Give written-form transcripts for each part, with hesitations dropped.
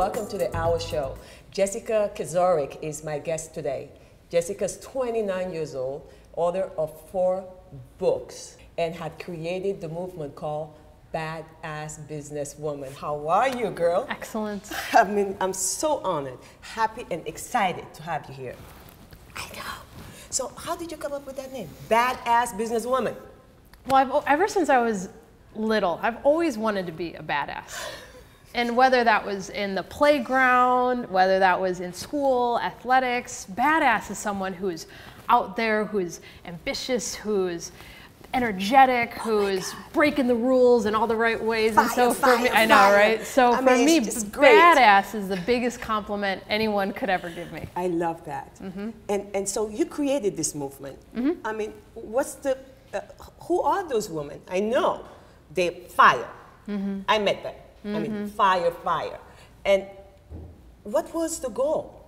welcome to the AWA Show. Jessica Kizorek is my guest today. Jessica's 29 years old, author of 4 books, and had created the movement called Badass Businesswoman. How are you, girl? Excellent. I mean, I'm so honored, happy, and excited to have you here. I know. So how did you come up with that name, Badass Businesswoman? Well, ever since I was little, I've always wanted to be a badass. And whether that was in the playground, whether that was in school, athletics, badass is someone who's out there, who's ambitious, who's energetic, who's breaking the rules in all the right ways. And so for me, I know, right? So for me, badass is the biggest compliment anyone could ever give me. I love that. And so you created this movement. I mean, what's the, who are those women? I know they fire. I met them. I mean, fire. And what was the goal?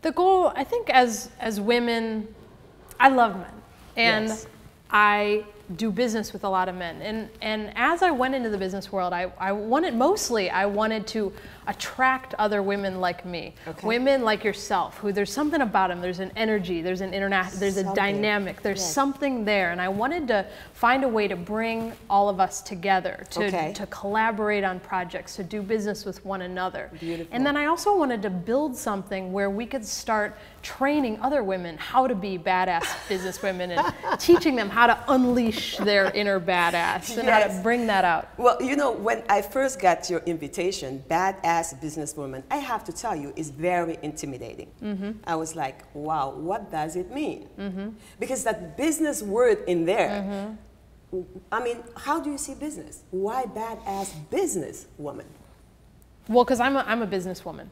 The goal, I think as women, I love men. And Yes. I do business with a lot of men. And as I went into the business world, I wanted to attract other women like me. Okay. Women like yourself, who there's something about them, there's an energy, there's an there's a dynamic, there's something there. And I wanted to find a way to bring all of us together, to collaborate on projects, to do business with one another. Beautiful. And then I also wanted to build something where we could start training other women how to be badass businesswomen and teaching them how to unleash their inner badass and how to bring that out. Well, you know, when I first got your invitation, Badass Businesswoman, I have to tell you, is very intimidating. I was like, wow, what does it mean? Because that business word in there, I mean, how do you see business? Why Badass Businesswoman? Well, because I'm a businesswoman.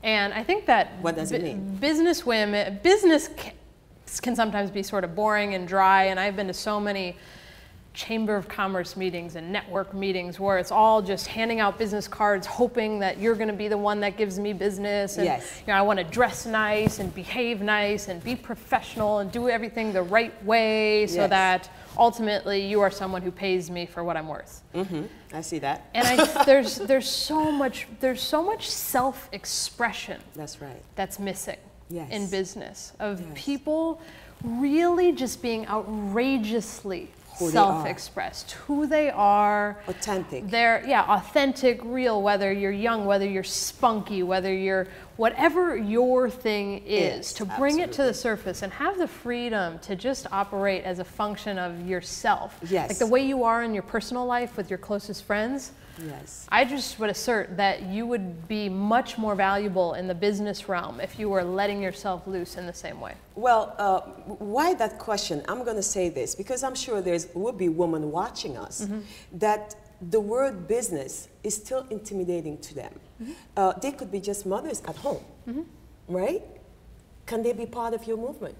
And I think that what does it mean? Business can sometimes be sort of boring and dry, and I've been to so many Chamber of Commerce meetings and network meetings where it's all just handing out business cards, hoping that you're going to be the one that gives me business. And you know, I want to dress nice and behave nice and be professional and do everything the right way so that ultimately you are someone who pays me for what I'm worth. I see that. And there's so much self-expression. That's right. That's missing in business of people really just being outrageously self-expressed, who they are, authentic. They're authentic, real. Whether you're young, whether you're spunky, whether you're whatever your thing is, to bring it to the surface and have the freedom to just operate as a function of yourself. Like the way you are in your personal life with your closest friends. I just would assert that you would be much more valuable in the business realm if you were letting yourself loose in the same way. Well, why that question? I'm going to say this because I'm sure there would be women watching us that the word business is still intimidating to them. They could be just mothers at home, right? Can they be part of your movement?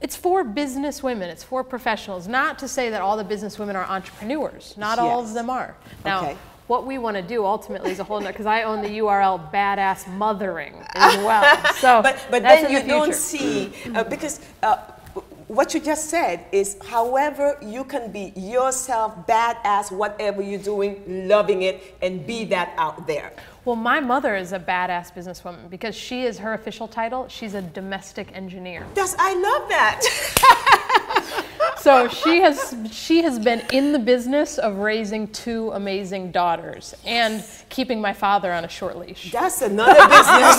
It's for business women, it's for professionals. Not to say that all the business women are entrepreneurs. Not all of them are. Now, what we want to do ultimately is a whole nother, because I own the URL Badass Mothering as well. So, but then you don't see, because what you just said is however you can be yourself, badass, whatever you're doing, loving it, and be that out there. Well, my mother is a badass businesswoman because she is her official title. She's a domestic engineer. I love that. So she has been in the business of raising 2 amazing daughters and keeping my father on a short leash. That's another business.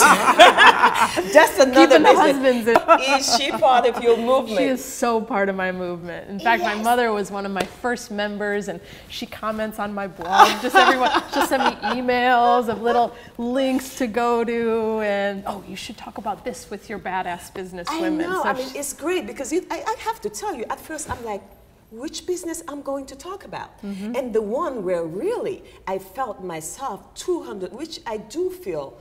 That's another business. Is she part of your movement? She is so part of my movement. In fact, my mother was one of my first members, and she comments on my blog. She'll send me emails of little links to go to, and you should talk about this with your badass business women. I know. So I mean, it's great because I have to tell you, at first I'm like, which business I'm going to talk about? And the one where really I felt myself 200, which I do feel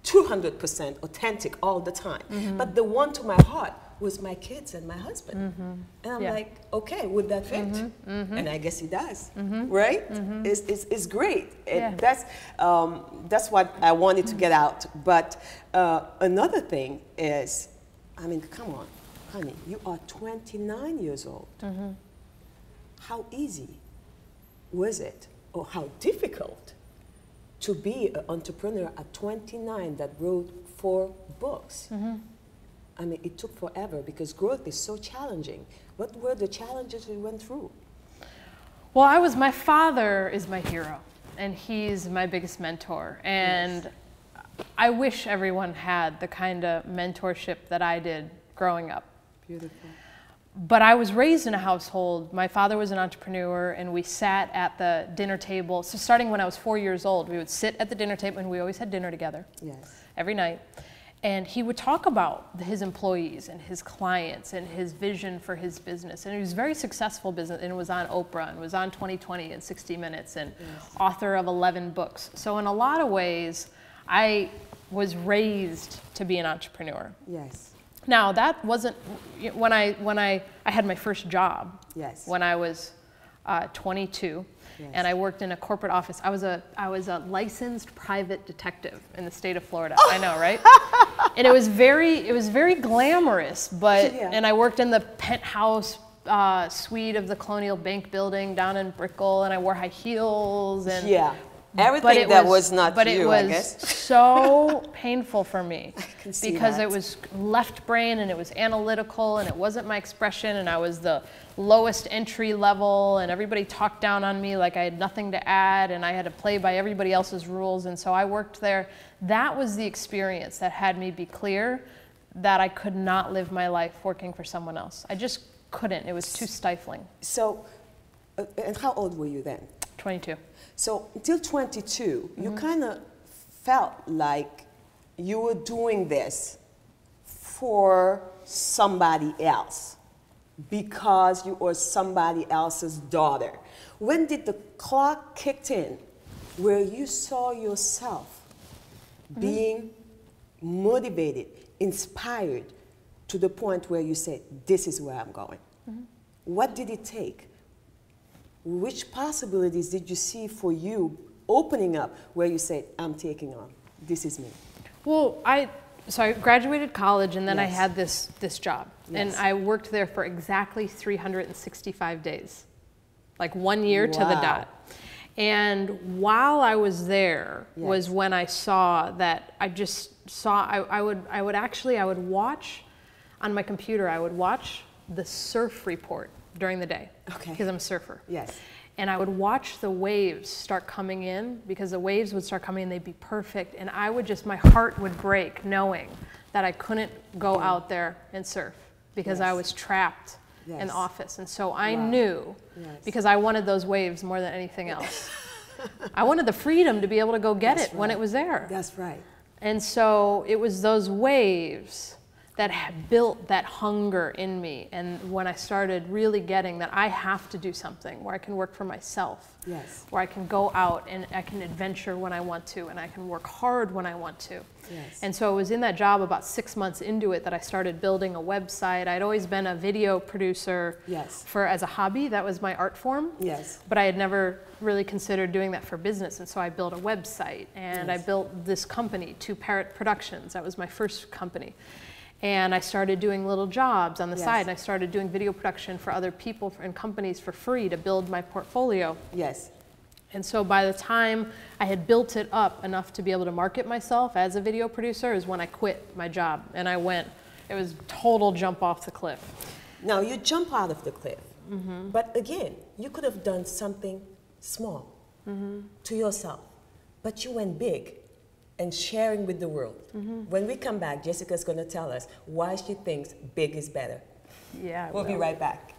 200% authentic all the time. But the one to my heart was my kids and my husband. And I'm like, okay, would that fit? And I guess it does, right? It's great. That's what I wanted to get out. But another thing is, I mean, come on, honey, you are 29 years old. How easy was it, or how difficult to be an entrepreneur at 29 that wrote 4 books. I mean, it took forever because growth is so challenging. What were the challenges you went through? Well, my father is my hero, and he's my biggest mentor. And yes. I wish everyone had the kind of mentorship that I did growing up. Beautiful. But I was raised in a household. My father was an entrepreneur, and we sat at the dinner table. So starting when I was 4 years old, we would sit at the dinner table, and we always had dinner together. Yes. Every night. And he would talk about his employees and his clients and his vision for his business. And it was a very successful business, and it was on Oprah, and it was on 2020 and 60 Minutes, and yes. author of 11 books. So in a lot of ways, I was raised to be an entrepreneur. Yes. Now that wasn't, when I had my first job, yes. when I was 22, yes. and I worked in a corporate office. I was a licensed private detective in the state of Florida. I know, right? And it was very glamorous, but yeah. and I worked in the penthouse suite of the Colonial Bank building down in Brickell, and I wore high heels and yeah. Everything that was not but you, it I was guess. So painful for me because that. It was left brain and it was analytical and it wasn't my expression, and I was the lowest entry level, and everybody talked down on me like I had nothing to add, and I had to play by everybody else's rules. And so I worked there. That was the experience that had me be clear that I could not live my life working for someone else. I just couldn't. It was too stifling. So, and how old were you then? 22. So until 22, mm-hmm. you kind of felt like you were doing this for somebody else because you were somebody else's daughter. When did the clock kick in where you saw yourself mm-hmm. being motivated, inspired to the point where you said, this is where I'm going? Mm-hmm. What did it take? Which possibilities did you see for you opening up where you said, I'm taking on, this is me? Well, so I graduated college, and then yes. I had this job. Yes. And I worked there for exactly 365 days, like 1 year wow. to the dot. And while I was there yes. was when I saw that I would watch on my computer, I would watch the surf report during the day, okay. because I'm a surfer. Yes. And I would watch the waves start coming in, because the waves would start coming in, they'd be perfect, and my heart would break knowing that I couldn't go out there and surf because yes. I was trapped yes. in the office. And so I wow. knew, yes. because I wanted those waves more than anything else. I wanted the freedom to be able to go get That's it right. when it was there. That's right. And so it was those waves that had built that hunger in me. And when I started really getting that I have to do something where I can work for myself, yes. where I can go out and I can adventure when I want to, and I can work hard when I want to. Yes. And so it was in that job about 6 months into it that I started building a website. I'd always been a video producer yes. as a hobby. That was my art form. Yes. But I had never really considered doing that for business. And so I built a website, and yes. I built this company, Two Parrot Productions. That was my first company. And I started doing little jobs on the yes. side, and I started doing video production for other people and companies for free to build my portfolio. Yes. And so by the time I had built it up enough to be able to market myself as a video producer is when I quit my job. And it was total jump off the cliff. Now you jump out of the cliff, mm-hmm. but again, you could have done something small mm-hmm. to yourself, but you went big. And sharing with the world. Mm-hmm. When we come back, Jessica's going to tell us why she thinks big is better. Yeah. We'll be right back.